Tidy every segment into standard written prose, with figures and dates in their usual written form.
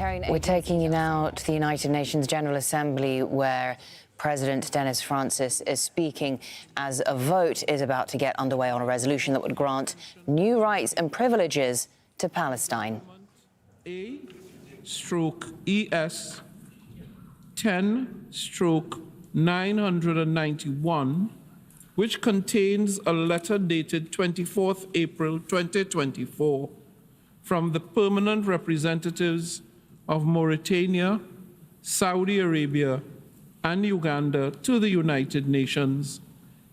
We're taking you now to the United Nations General Assembly, where President Dennis Francis is speaking as a vote is about to get underway on a resolution that would grant new rights and privileges to Palestine. A/ES 10/991, which contains a letter dated 24th April 2024 from the permanent representatives of Mauritania, Saudi Arabia, and Uganda to the United Nations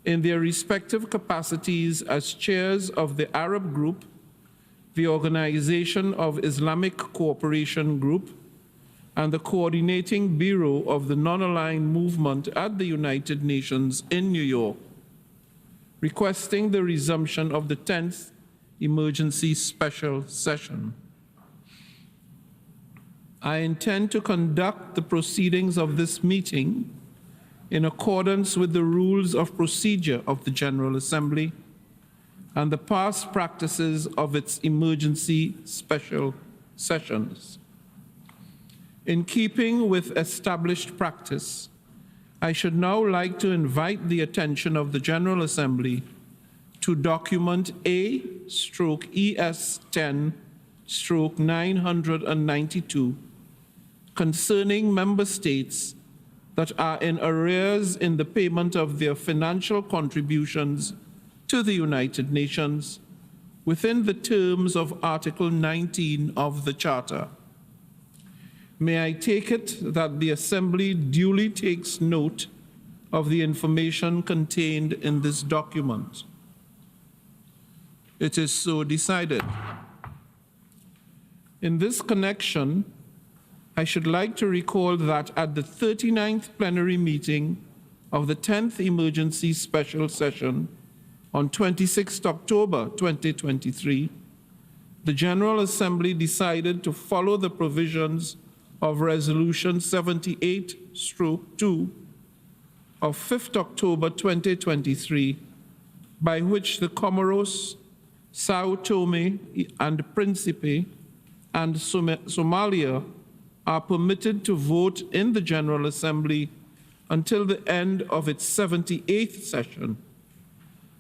in their respective capacities as chairs of the Arab Group, the Organization of Islamic Cooperation Group, and the Coordinating Bureau of the Non-Aligned Movement at the United Nations in New York, requesting the resumption of the 10th Emergency Special Session. I intend to conduct the proceedings of this meeting in accordance with the rules of procedure of the General Assembly and the past practices of its emergency special sessions. In keeping with established practice, I should now like to invite the attention of the General Assembly to document A/ES 10/992 concerning member states that are in arrears in the payment of their financial contributions to the United Nations within the terms of Article 19 of the Charter. May I take it that the Assembly duly takes note of the information contained in this document? It is so decided. In this connection, I should like to recall that at the 39th plenary meeting of the 10th Emergency Special Session on 26 October 2023, the General Assembly decided to follow the provisions of Resolution 78/2 of 5th October 2023, by which the Comoros, Sao Tome and Principe, and Somalia are permitted to vote in the General Assembly until the end of its 78th session,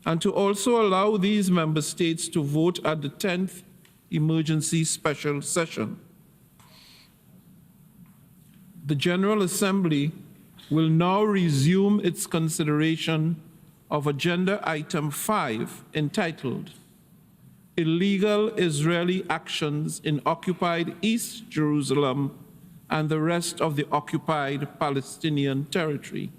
and to also allow these member states to vote at the 10th Emergency Special Session. The General Assembly will now resume its consideration of Agenda Item 5, entitled Illegal Israeli Actions in Occupied East Jerusalem and the rest of the occupied Palestinian territory.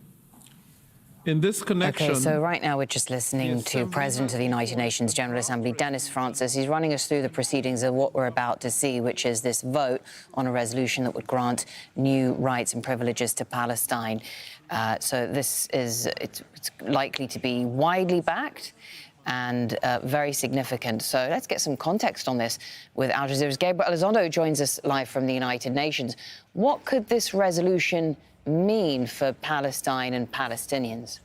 In this connection... Okay, so right now we're just listening to President of the United Nations General Assembly, Dennis Francis. He's running us through the proceedings of what we're about to see, which is this vote on a resolution that would grant new rights and privileges to Palestine. So this is, it's likely to be widely backed and very significant. So let's get some context on this with Al Jazeera's Gabriel Elizondo, who joins us live from the United Nations. What could this resolution mean for Palestine and Palestinians?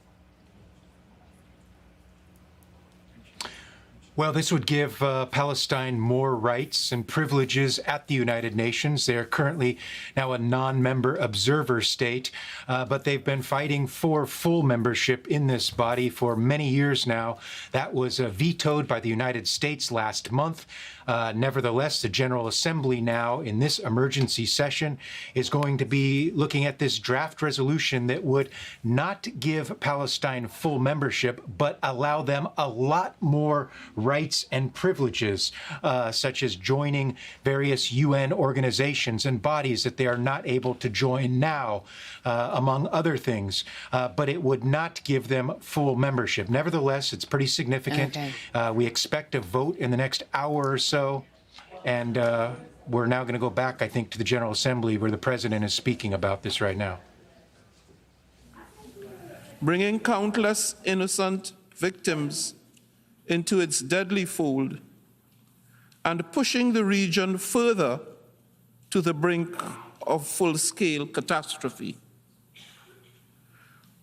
Well, this would give Palestine more rights and privileges at the United Nations. They are currently now a non-member observer state, but they've been fighting for full membership in this body for many years now. That was vetoed by the United States last month. Nevertheless, the General Assembly now, in this emergency session, is going to be looking at this draft resolution that would not give Palestine full membership, but allow them a lot more rights and privileges, such as joining various UN organizations and bodies that they are not able to join now, among other things. But it would not give them full membership. Nevertheless, it's pretty significant. Okay. We expect a vote in the next hour or so, and we're now going to go back, I think, to the General Assembly, where the President is speaking about this right now. Bringing countless innocent victims into its deadly fold and pushing the region further to the brink of full-scale catastrophe.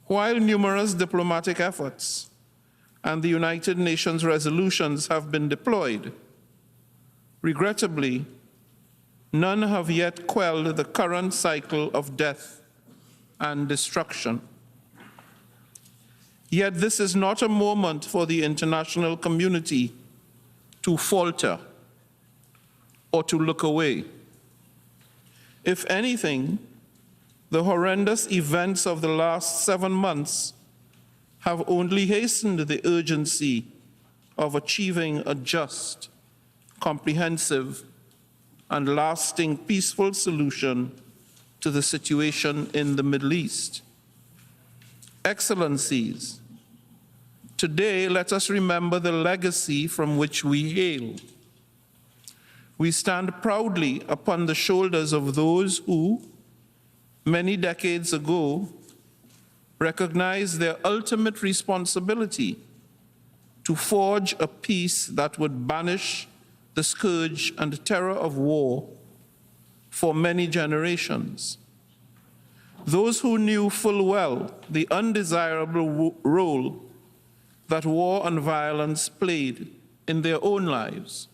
While numerous diplomatic efforts and the United Nations resolutions have been deployed, regrettably, none have yet quelled the current cycle of death and destruction. Yet this is not a moment for the international community to falter or to look away. If anything, the horrendous events of the last 7 months have only hastened the urgency of achieving a just, comprehensive, and lasting peaceful solution to the situation in the Middle East. Excellencies, today let us remember the legacy from which we hail. We stand proudly upon the shoulders of those who, many decades ago, recognized their ultimate responsibility to forge a peace that would banish the scourge and terror of war for many generations. Those who knew full well the undesirable role that war and violence played in their own lives,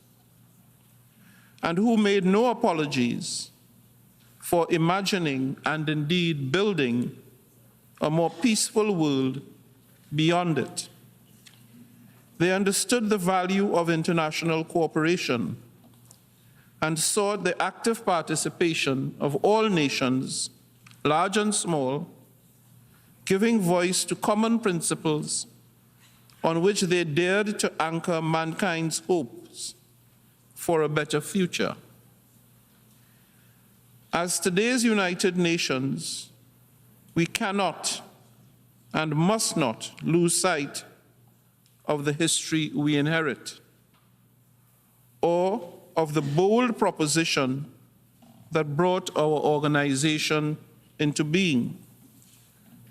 and who made no apologies for imagining and indeed building a more peaceful world beyond it. They understood the value of international cooperation and sought the active participation of all nations, large and small, giving voice to common principles on which they dared to anchor mankind's hopes for a better future. As today's United Nations, we cannot and must not lose sight of the history we inherit, or of the bold proposition that brought our organization into being: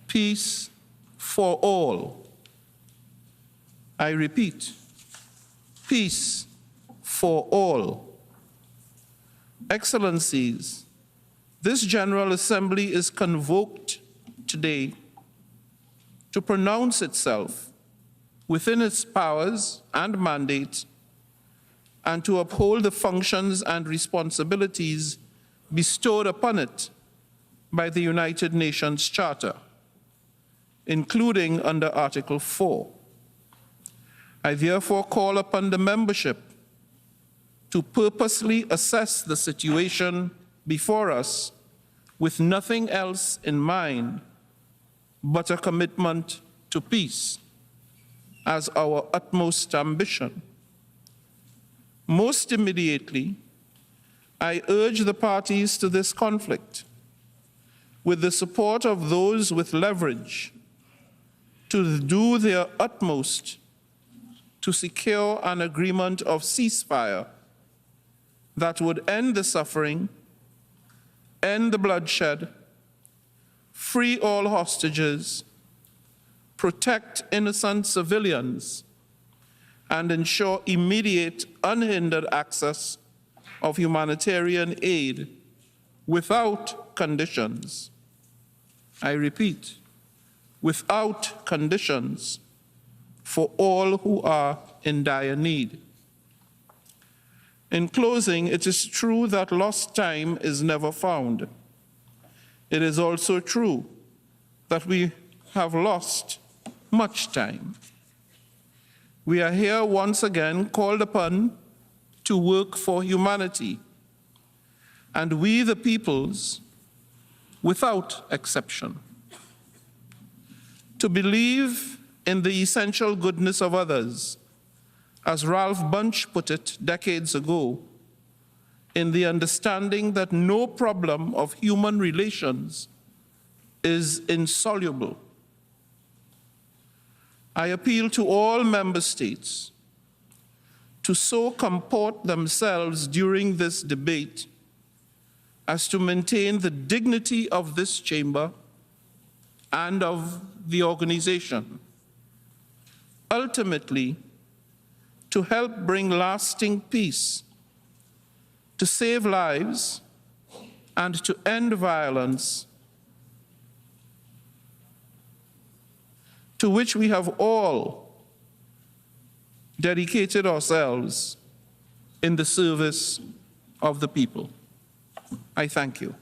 peace for all. I repeat, peace for all. Excellencies, this General Assembly is convoked today to pronounce itself within its powers and mandate and to uphold the functions and responsibilities bestowed upon it by the United Nations Charter, including under Article 4. I therefore call upon the membership to purposely assess the situation before us with nothing else in mind but a commitment to peace as our utmost ambition. Most immediately, I urge the parties to this conflict, with the support of those with leverage, to do their utmost to secure an agreement of ceasefire that would end the suffering, end the bloodshed, free all hostages, protect innocent civilians, and ensure immediate, unhindered access of humanitarian aid without conditions. I repeat, without conditions for all who are in dire need. In closing, it is true that lost time is never found. It is also true that we have lost much time. We are here once again called upon to work for humanity, and we the peoples, without exception, to believe in the essential goodness of others, as Ralph Bunche put it decades ago, in the understanding that no problem of human relations is insoluble. I appeal to all member states to so comport themselves during this debate as to maintain the dignity of this chamber and of the organization, ultimately to help bring lasting peace, to save lives, and to end violence, to which we have all dedicated ourselves in the service of the people. I thank you.